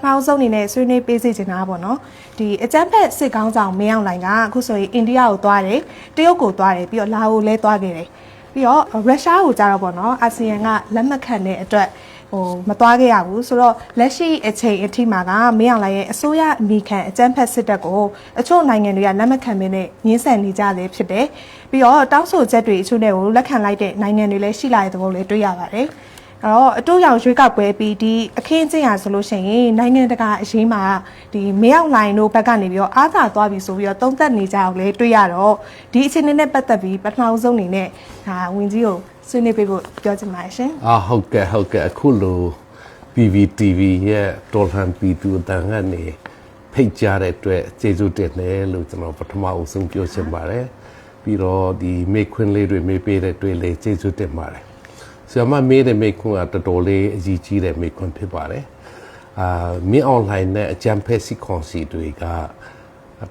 နောက်ဆုံးအနေနဲ့ဆွေးနွေးပေးစီချင်တာပေါ့နော်ဒီအကြမ်းဖက်စစ်ကောင်းဆောင်မင်းအောင်လှိုင်ကအခုဆိုရင်အိန္ဒိယကိုသွားတယ်တရုတ်ကိုသွားတယ်ပြီးတော့လာအိုလည်းသွားခဲ့တယ်ပြီးတော့ရုရှားကိုကြတော့ပေါ့နော်အာဆီယံကလက်မှတ်ခံတဲ့အတွက်မသွားခဲ့ရဘူးဆိုတော့လက်ရှိအချိန်အထိမှာကမင်းအောင်လှိုင်ရဲ့အစိုးရအမိခံအကြမ်းဖက်စစ်တပ်ကိုအချို့နိုင်ငံတွေကလက်မှတ်ခံမင်းနဲ့ငင်းဆန်နေကြတယ်ဖြစ်တယ်ပြီးတော့တောင်းဆိုချက်တွေအချို့နဲ့ကိုလက်ခံလိုက်တဲ့နိုင်ငံတွေလည်းရှိလာတဲ့သဘောလည်းတွေ့ရပါတယ်အဲ့တော့အတူရောင်ရွေးကောက်ပွဲပြီးဒီအခင်းကျင်းရဆိုလို့ရှိရင်နိုင်ငံတကာအရေးမှာဒီမင်းအောင်လှိုင်တို့ဘက်ကနေပြီးတော့အားသာသွားပြီဆိုပြီးတော့သုံးသပ်နေကြအောင်လည်းတွေ့ရတော့ဒီအခြေအနေနဲ့ပတ်သက်ပြီးပထမဆုံးအနေနဲ့ဒါဝင်ကြီးကိုဆွေးနွေးပေးဖို့ပြောချင်ပါတယ်ရှင်ဟုတ်ကဲ့အခုလို PVTV ရဲ့တော်လှန်ပြည်သူအတန်ကနေဖိတ်ကြားတဲ့အတွက်ကျေးဇူးတင်တယ်လို့ကျွန်တော်ပထမအဆုံးပြောချင်ပါတယ်ပြီးတော့ဒီမိခွန်းလေးတွေမေးပေးတဲ့အတွက်လည်းကျေးဇူးတင်ပါတယ်ဆရာမမေးတဲ့မိခွန်းကတော်တော်လေးအကြီးကြီးတဲ့မိခွန်းဖြစ်ပါတယ်မင်းအွန်လိုင်းနဲ့အကြံဖက်စစ်ကောင်စီတွေက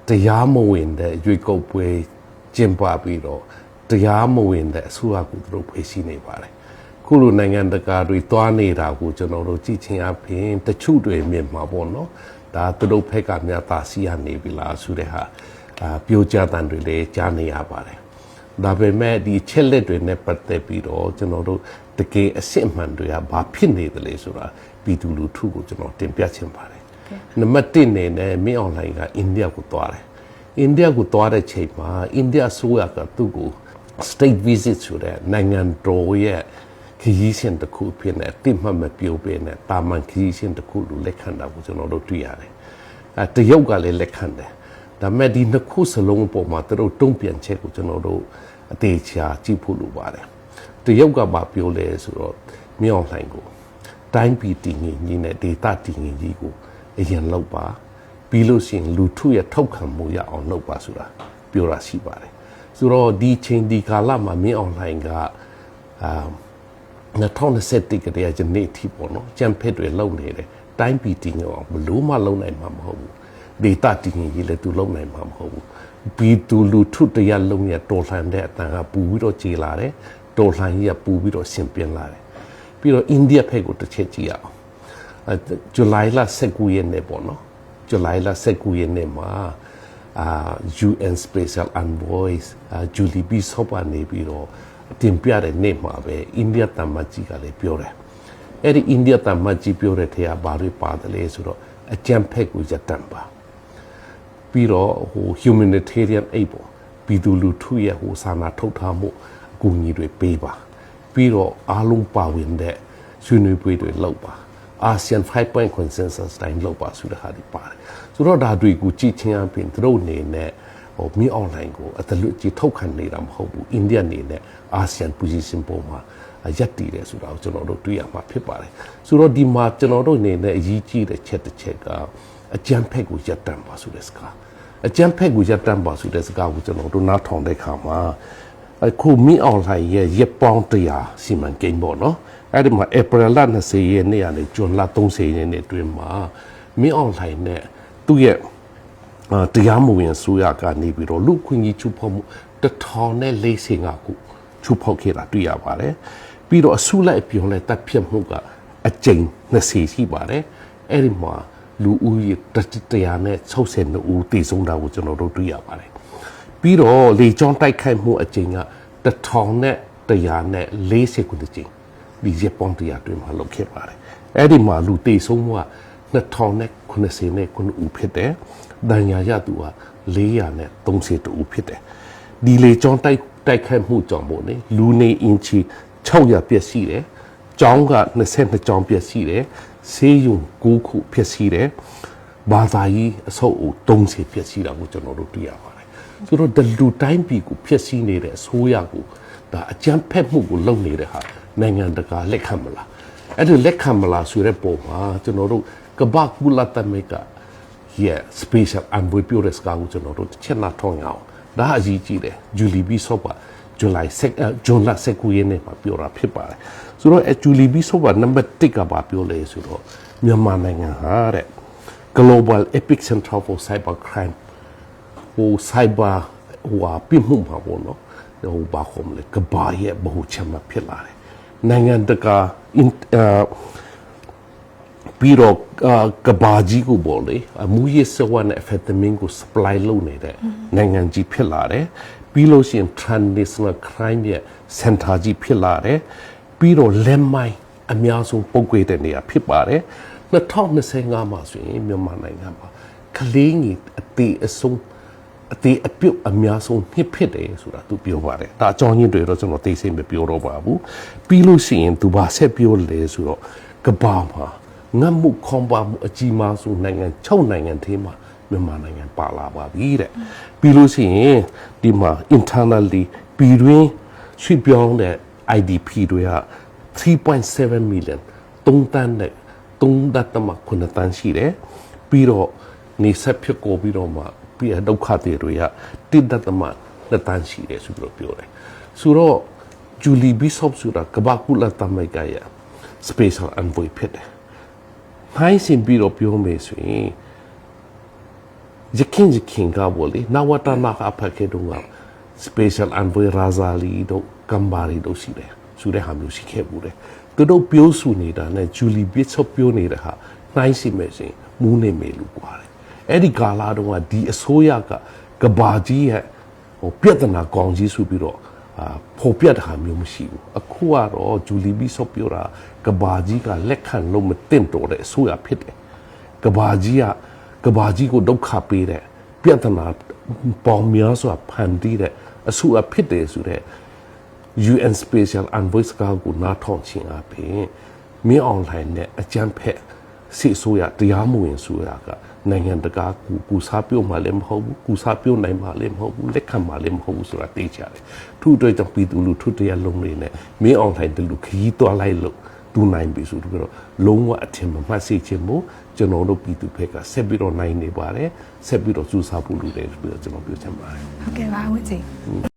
တရားမဝင်တဲ့ရွေးကောက်ပွဲကျင်းပပြီးတော့တရားမဝင်တဲ့အစိုးရကိုသူတို့ဖွဲ့စည်းနေပါတယ်ခုလိုနိုင်ငံတကာတွေတွားနေတာကိုကျွန်တော်တို့ကြည့်ချင်းအပြင်တချို့တွေမြင်မှာပေါ့နော်ဒါသူတို့ဖက်ကများသာစီရနေပြီလားဆိုတဲ့ဟာပြောကြတဲ့တွေလည်းကြားနေရပါတယ်ဒါပေမဲ့ဒီချက်လက်တွေနဲ့ပတ်သက်ပြီးတော့ကျွန်တော်တို့တကယ်အစစ်အမှန်တွေကဘာဖြစ်နေတယ်လဲဆိုတာပြည်သူလူထုကိုကျွန်တော်တင်ပြချင်ပါတယ်နံပါတ်1နေနဲ့မင်းအွန်လိုင်းကအိန္ဒိယကိုတွားတယ်အိန္ဒိယကိုတွားတဲ့ချိန်မှာအိန္ဒိယဆိုရကသူ့ကို state visit ဆိုတဲ့နိုင်ငံတော်ရဲ့ခရီးစဉ်တစ်ခုဖြစ်နေတိမှတ်မပြောဘဲနဲ့တာမန်ခရီးစဉ်တစ်ခုလိုလက်ခံတာကိုကျွန်တော်တို့တွေ့ရတယ်တရုတ်ကလည်းလက်ခံတယ်ဒါမဲ့ဒီနှစ်ခုစလုံးပေါ်မှာသူတို့တုံ့ပြန်ချက်ကိုကျွန်တော်တို့အသေးချာကြည့်ဖို့လိုပါတယ်တရုတ်ကပြောလဲဆိုတော့မြောင်းလှိုင်ကိုတိုင်းပြည်တည်ငြိမ်ကြီးနဲ့ဒေသတည်ငြိမ်ကြီးကိုအရင်လောက်ပါပြီးလို့ရှိရင်လူထုရဲ့ထောက်ခံမှုရအောင်လုပ်ပါဆိုတာပြောတာရှိပါတယ်ဆိုတော့ဒီချိန်ဒီကာလမှာမြောင်းလှိုင်က2021ကတည်းကဒီနေ့ထိပေါ့နော်ကြံဖက်တွေလုံနေတယ်တိုင်းပြည်တည်ငြိမ်အောင်ဘလို့မှလုံနိုင်မှာမဟုတ်ဘူးဒေတာတည်ငြိမ်ရေးလည်းသူလုံနိုင်မှာမဟုတ်ဘူးပြည်သူလူထုတရားလုံးရတော်လှန်တဲ့အတန်ကပူပြီးတော့ကြေလာတယ်တော်လှန်ရေးကပူပြီးတော့ဆင်ပြင်းလာတယ်ပြီးတော့အိန္ဒိယဘက်ကိုတစ်ချက်ကြည့်အောင်ဇူလိုင်လ19ရက်နေ့ပေါ့နော်ဇူလိုင်လ19ရက်နေ့မှာUN Special Envoy Julie Bishop နေပြီးတော့တင်ပြတဲ့နေ့မှာပဲအိန္ဒိယတမန်ကြီးကလည်းပြောတယ်အဲ့ဒီအိန္ဒိယတမန်ကြီးပြောတဲ့ထဲကဘာတွေပါတယ်လဲဆိုတော့အကြံဖက်ကိုရပ်တန့်ပါပြီးတော့humanitarian aid ပေါ့ပြည်သူလူထုရဲ့စာနာထုတ်ထားမှုအကူအညီတွေပေးပါပြီးတော့အားလုံးပါဝင်တဲ့ဆွေးနွေးပွဲတွေလုပ်ပါ ASEAN 5-point consensus တိုင်းလုပ်ပါဆိုတဲ့ဟာဒီပါတယ်ဆိုတော့ဒါတွေကိုကြည့်ချင်းအပြင်သူတို့အနေနဲ့မင်းအွန်လိုင်းကိုအတလူကြီးထုတ်ခံနေတာမဟုတ်ဘူးအိန္ဒိယအနေနဲ့ ASEAN position ပေါ်မှာရပ်တည်တယ်ဆိုတာကိုကျွန်တော်တို့တွေ့ရမှာဖြစ်ပါတယ်ဆိုတော့ဒီမှာကျွန်တော်တို့အနေနဲ့အရေးကြီးတဲ့ချက်တစ်ချက်ကအကြံဖက်ကိုရပ်တန့်ပါဆိုတဲ့စကားအကြံဖက်ကိုရပ်တန့်ပါဆိုတဲ့စကားကိုကျွန်တော်တို့နားထောင်တဲ့အခါမှာအခုမင်းအွန်လိုင်းရဲ့ရပ်ပေါင်း100စီမံကိန်းပေါ့နော်အဲ့ဒီမှာဧပြီလ20ရက်နေ့ကနေဇွန်လ30ရက်နေ့တွင်မှာမင်းအွန်လိုင်းနဲ့သူ့ရဲ့တရားမဝင်ဆိုရကနေပြီးတော့လူခွင့်ကြီးချုပ်ဖို့1045ခုချုပ်ဖို့ခဲ့တာတွေ့ရပါတယ်ပြီးတော့အစုလိုက်ပြောင်းလဲတပ်ဖြတ်မှုကအကြိမ်20ရှိပါတယ်အဲ့ဒီမှာလူဦးရေ162ဦးတည်ဆုံးတာကိုကျွန်တော်တို့တွေ့ရပါတယ်ပြီးတော့လေကြောင်းတိုက်ခိုက်မှုအကြိမ်က1140ခုကြိမ်ဒီဂျပန်တရားတွင်မှာလုပ်ခဲ့ပါတယ်အဲ့ဒီမှာလူတည်ဆုံးမှုက2090ဦးဖြစ်တယ်ဒဏ်ရာရသူက430ဦးဖြစ်တယ်ဒီလေကြောင်းတိုက်ခိုက်မှုကြောင့်ပေါ့လေလူနေအင်ချီ600ပြည့်ရှိတယ်ကျောင်းက22ကျောင်းပြည့်ရှိတယ်ဆေးရုံ9ခုပြည့်ရှိတယ်ဘာသာရေးအဆောက်အဦ30ပြည့်ရှိတာကိုကျွန်တော်တို့တွေ့ရပါတယ်ဆိုတော့ဒီလူတိုင်းပြည်ကိုပြည့်ရှိနေတဲ့အစိုးရကိုဒါအကြမ်းဖက်မှုကိုလုပ်နေတဲ့ဟာနိုင်ငံတကာလက်ခံမလားအဲ့ဒီလက်ခံမလားဆိုတဲ့ပုံမှာကျွန်တော်တို့ကဘာကူလာတမေကရဲ့ special envoy ပြောတဲ့စကားကိုကျွန်တော်တို့တစ်ချက်နာထောင်းရအောင်ဒါအကြီးကြီးတယ်ဂျူလီဘီဆော့ပါဇွန်လ19ရက်နေ့မှာပြောတာဖြစ်ပါတယ်ဆိုတော့ဂျူလီဘီဆော့ပါနံပါတ်1ကဘာပြောလဲဆိုတော့မြန်မာနိုင်ငံဟာတဲ့ global epicenter for cyber crime cyber ပြစ်မှုမှာပေါ့နော်ဘာခေါ်မလဲကဘာရဲ့ဗဟုချက်မှာဖြစ်လာတယ်နိုင်ငံတကာ ပြီးတော့ကဘာကြီးကိုပေါ့လေမူရစ်စဝတ်နဲ့ amphetamine ကို supply လုပ်နေတဲ့နိုင်ငံကြီးဖြစ်လာတယ်ပြီးလို့ရှိရင် transnational crime ရဲ့ center ကြီးဖြစ်လာတယ်ပြီးတော့လက်မိုင်းအများဆုံးပုတ်ကွေးတဲ့နေရာဖြစ်ပါတယ်2025မှာဆိုရင်မြန်မာနိုင်ငံမှာကလေးငယ်အသေးအဆုံးအသေးအပြုတ်အများဆုံးနှစ်ဖြစ်တယ်ဆိုတာသူပြောပါတယ်ဒါအကြောင်းရင်းတွေတော့ကျွန်တော်သိစိတ်မပြောတော့ပါဘူးပြီးလို့ရှိရင်သူဘာဆက်ပြောလဲဆိုတော့ကဘာမှာငတ်မှုခွန်ပါမှုအကြီးမားဆုံးနိုင်ငံ6နိုင်ငံထဲမှာမြန်မာနိုင်ငံပါလာပါပြီတဲ့ပြီးလို့ရှိရင်ဒီမှာ internally ပြည်တွင်းရွှေ့ပြောင်းတဲ့ IDP တွေက3.7 million 3 တန်းနဲ့3.9 တန်းရှိတယ်ပြီးတော့နေဆက်ဖြစ်ကိုပြီးတော့မှပြီးဒုက္ခတွေက1.2 တန်းရှိတယ်ဆိုပြီးတော့ပြောတယ်ဆိုတော့ Julie Bishop ဆိုတာကဘာကူလာတမိုက်ကရ special envoy ဖြစ်တယ်ဖိုင်းစင်ပြီးတော့ပြောမယ်ဆိုရင်ရခင်ကဘောလေနဝတနာအဖက်ကတော့ special envoy Razali တို့ကမ်ဘာရီတို့ရှိတယ်ဆိုတဲ့ဟာမျိုးရှိခဲ့ဘူးတယ်သူတို့ပြောဆိုနေတာနဲ့ Julie Bishop ပြောနေတဲ့ဟာနှိုင်းစီမယ်ဆိုရင်မူးနေမယ်လို့ပြောတယ်အဲ့ဒီကာလာတော့ဒီအစိုးရကဘာကြီးရဲ့ပြဿနာကောင်းကြီးဆိုပြီးတော့ပေါ်ပြတာမျိုးမရှိဘူးအခုကတော့ Julie Bishop ပြောတာကဘာကြီးကလက်ခံလို့မတင်တော့တဲ့အစိုးရဖြစ်တယ်ကဘာကြီးကိုဒုက္ခပေးတဲ့ပြဿနာပေါင်းများစွာဖန်တီးတဲ့အစိုးရဖြစ်တယ်ဆိုတဲ့ UN Special Envoy ကိုနားထောင်ခြင်းအပြင်မင်း online နဲ့အကြမ်းဖက်စစ်ဆိုရတရားမဝင်ဆိုရကနိုင်ငံတကာကူစားပြုတ်မှလည်းမဟုတ်ဘူးကူစားပြုတ်နိုင်မှလည်းမဟုတ်ဘူးလက်ခံမှလည်းမဟုတ်ဘူးဆိုတာသိကြတယ်ထို့အတွက်ကြောင့်ပြည်သူလူထုတရားလုံးတွေနဲ့မင်း online တလူခရီးသွားလိုက်လို့တူနိုင်ပြီဆိုတော့လုံးဝအထင်မမှတ်စေချင်ဘူးကျွန်တော်တို့ပြည်သူဘက်ကဆက်ပြီးတော့နိုင်နေပါတယ်ဆက်ပြီးတော့စူးစမ်းဖို့လိုတယ်ပြီးတော့ကျွန်တော်ပြောချင်ပါတယ်ဟုတ်ကဲ့ပါဝင်းကြီး